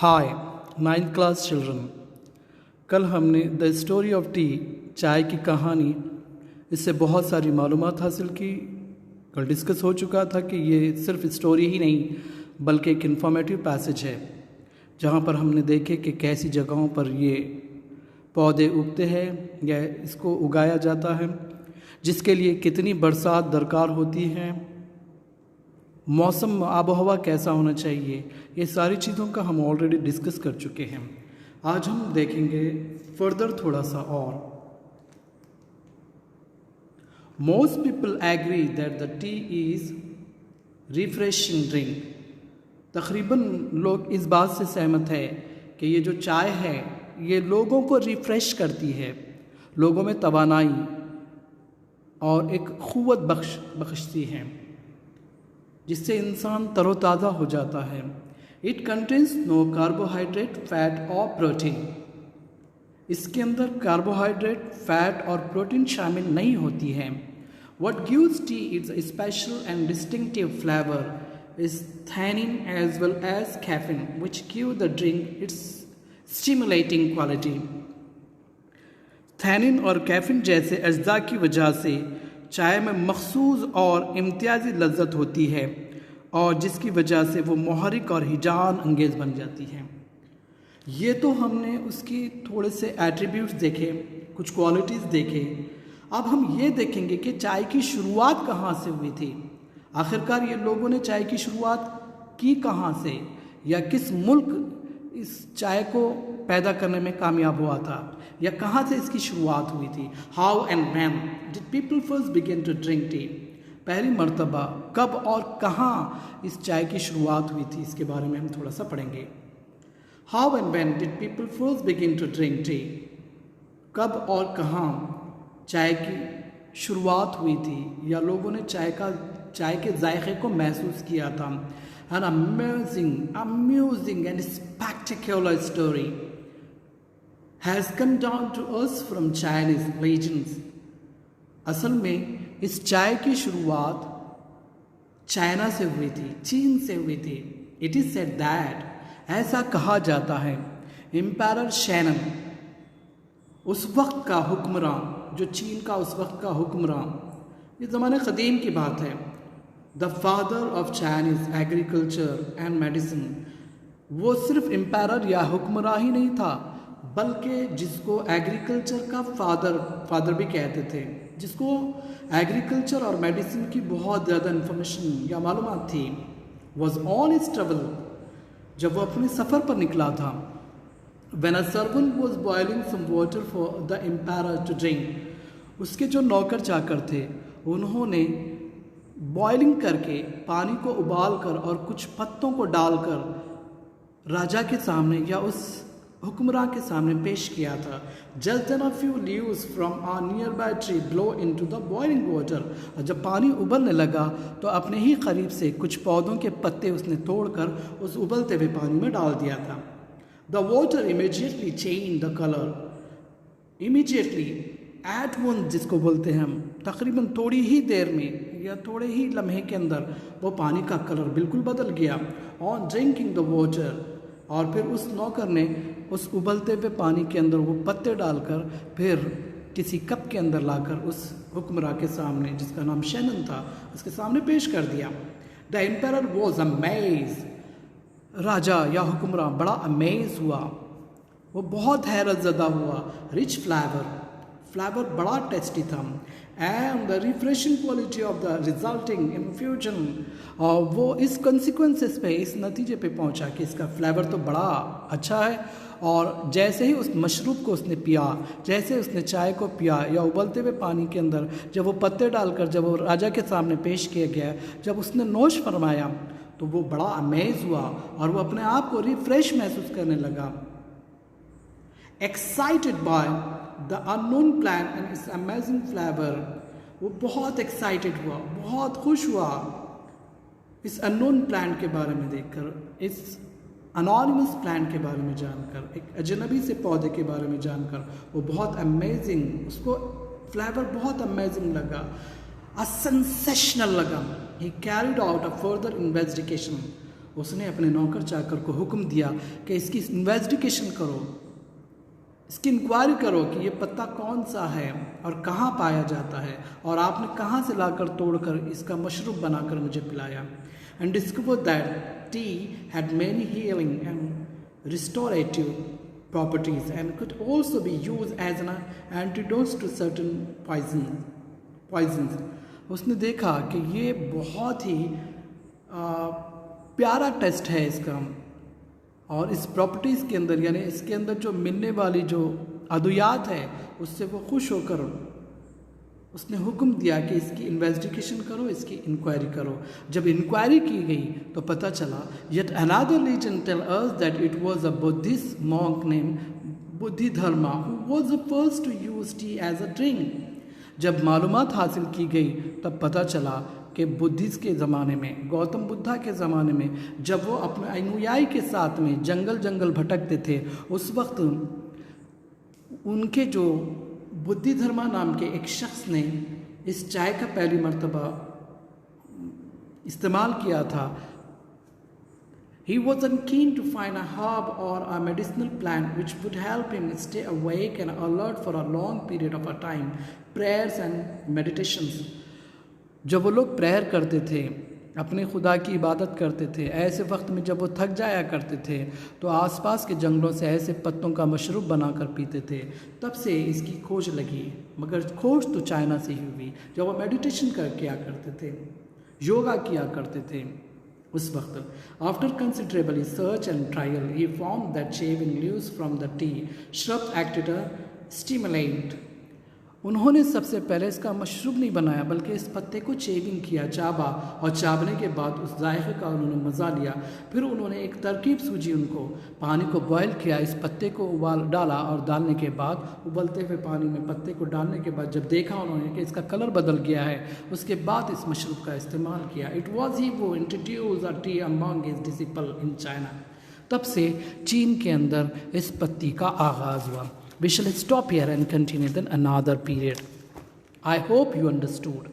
हाय 9th class children. कल हमने the story of T चाय की कहानी इससे बहुत सारी मालूमात हासिल की। कल डिस्कस हो चुका था कि ये सिर्फ स्टोरी ही नहीं बल्कि एक इन्फॉर्मेटिव पैसेज है जहाँ पर हमने देखे कि कैसी जगहों पर ये पौधे उगते हैं या इसको उगाया जाता है, जिसके लिए कितनी बरसात दरकार होती है, मौसम आबो हवा कैसा होना चाहिए, ये सारी चीज़ों का हम ऑलरेडी डिस्कस कर चुके हैं। आज हम देखेंगे फर्दर थोड़ा सा और। Most people agree that the tea is refreshing drink. तकरीबन लोग इस बात से सहमत है कि ये जो चाय है ये लोगों को रिफ़्रेश करती है, लोगों में तवानाई और एक क़ुव्वत बख्शती है, जिससे इंसान तरोताज़ा हो जाता है। It contains no carbohydrate, fat और प्रोटीन। इसके अंदर कार्बोहाइड्रेट, फैट और प्रोटीन शामिल नहीं होती है। What gives tea its special and distinctive flavor is theanine as well as caffeine, which give the drink its stimulating quality. थैनिन और कैफीन जैसे अज्जा की वजह से चाय में मखसूस और इम्तियाजी लज्जत होती है और जिसकी वजह से वो मुहर्रिक और हिजान अंगेज़ बन जाती है। ये तो हमने उसकी थोड़े से एट्रीब्यूट्स देखे, कुछ क्वालिटीज़ देखे। अब हम ये देखेंगे कि चाय की शुरुआत कहाँ से हुई थी। आखिरकार ये लोगों ने चाय की शुरुआत की कहाँ से, या किस मुल्क इस चाय को पैदा करने में कामयाब हुआ था, या कहाँ से इसकी शुरुआत हुई थी। How and when did people first begin to drink tea. पहली मर्तबा कब और कहाँ इस चाय की शुरुआत हुई थी, इसके बारे में हम थोड़ा सा पढ़ेंगे। How and when did people first begin to drink tea. कब और कहाँ चाय की शुरुआत हुई थी या लोगों ने चाय के जायके को महसूस किया था। An amusing and spectacular story has come down to us from Chinese legends. असल में इस चाय की शुरुआत चाइना से हुई थी, चीन से हुई थी। It is said that, ऐसा कहा जाता है, एम्पायर शैनन, उस वक्त का हुक्मरान, जो चीन का उस वक्त का हुक्मरान, ये ज़माने क़दीम की बात है, the father of Chinese agriculture and medicine, वो सिर्फ एम्पायर या हुक्मरान ही नहीं था बल्कि जिसको एग्रीकल्चर का फादर भी कहते थे, जिसको एग्रीकल्चर और मेडिसिन की बहुत ज़्यादा इन्फॉर्मेशन या मालूमात थी। वॉज ऑन हिज ट्रैवल, जब वो अपने सफ़र पर निकला था। When a servant was boiling some water for the emperor to drink, उसके जो नौकर चाकर थे उन्होंने बॉइलिंग करके पानी को उबाल कर और कुछ पत्तों को डालकर राजा के सामने या उस हुक्मरान के सामने पेश किया था। Just then a few leaves from a nearby tree blow into the boiling water. और जब पानी उबलने लगा तो अपने ही करीब से कुछ पौधों के पत्ते उसने तोड़कर उस उबलते हुए पानी में डाल दिया था। The water immediately changed the color. Immediately, at once जिसको बोलते हैं हम, तकरीबन थोड़ी ही देर में या थोड़े ही लम्हे के अंदर वो पानी का कलर बिल्कुल बदल गया। On drinking the water, और फिर उस नौकर ने उस उबलते हुए पानी के अंदर वो पत्ते डालकर फिर किसी कप के अंदर लाकर उस हुक्मरान के सामने, जिसका नाम शैनन था, उसके सामने पेश कर दिया। The emperor was amazed. राजा या हुक्मरान बड़ा अमेज हुआ, वो बहुत हैरत ज़दा हुआ। रिच फ्लेवर बड़ा टेस्टी था। And the refreshing quality of the resulting infusion, और वो इस कंसिक्वेंसेस पे, इस नतीजे पे पहुंचा कि इसका फ्लेवर तो बड़ा अच्छा है। और जैसे ही उस मशरूब को उसने पिया, जैसे उसने चाय को पिया या उबलते हुए पानी के अंदर जब वो पत्ते डालकर जब वो राजा के सामने पेश किया गया, जब उसने नोश फरमाया तो वो बड़ा अमेज हुआ और वो अपने आप को रिफ्रेश महसूस करने लगा। Excited by the unknown plant and it's amazing flavour, वो बहुत एक्साइटेड हुआ, बहुत खुश हुआ इस अननोन प्लांट के बारे में देखकर, इस अनोनिमस प्लांट के बारे में जानकर, एक अजनबी से पौधे के बारे में जानकर वो बहुत अमेजिंग, उसको फ्लेवर बहुत अमेजिंग लगा, सेंसेशनल लगा। He carried out a further investigation. उसने अपने नौकर चाकर को हुक्म दिया कि इसकी इन्वेस्टिगेशन करो, इसकी इंक्वायरी करो कि ये पत्ता कौन सा है और कहाँ पाया जाता है और आपने कहाँ से लाकर तोड़कर इसका मशरूब बनाकर मुझे पिलाया। And discover that T had many healing and restorative properties and could also be used as an antidote to certain poisons। उसने देखा कि ये बहुत ही प्यारा टेस्ट है इसका, और इस प्रॉपर्टीज़ के अंदर यानी इसके अंदर जो मिलने वाली जो अद्वियात है उससे वो खुश होकर उसने हुक्म दिया कि इसकी इन्वेस्टिगेशन करो, इसकी इंक्वायरी करो। जब इंक्वायरी की गई तो पता चला yet another legend tell us that it was a Buddhist monk named बुद्धिधर्मा who was the first to use tea as a drink। जब मालूमात हासिल की गई तब पता चला कि बुद्धिस्ट के ज़माने में, गौतम बुद्धा के ज़माने में, जब वो अपने अनुयायी के साथ में जंगल जंगल भटकते थे, उस वक्त उनके जो बुद्धिधर्मा नाम के एक शख्स ने इस चाय का पहली मर्तबा इस्तेमाल किया था। He was keen to find a herb or a medicinal plant which would help him stay awake and alert for a long period of time, prayers and meditations। जब वो लोग प्रेयर करते थे, अपने खुदा की इबादत करते थे, ऐसे वक्त में जब वो थक जाया करते थे तो आसपास के जंगलों से ऐसे पत्तों का मशरूब बनाकर पीते थे। तब से इसकी खोज लगी, मगर खोज तो चाइना से ही हुई। जब वो मेडिटेशन किया करते थे, योगा किया करते थे, उस वक्त after considerable search and trial he found that shaving leaves from the T shrub acted a stimulant. उन्होंने सबसे पहले इसका मशरूब नहीं बनाया बल्कि इस पत्ते को चेविंग किया, चाबा, और चाबने के बाद उस जायके का उन्होंने मज़ा लिया। फिर उन्होंने एक तरकीब सूझी, उनको पानी को बॉयल किया, इस पत्ते को उबाल डाला और डालने के बाद उबलते हुए पानी में पत्ते को डालने के बाद जब देखा उन्होंने कि इसका कलर बदल गया है, उसके बाद इस मशरूब का इस्तेमाल किया। इट वॉज ही वो introduce a T among his disciple in China. तब से चीन के अंदर इस पत्ती का आगाज़ हुआ। We shall stop here and continue then another period। I hope you understood।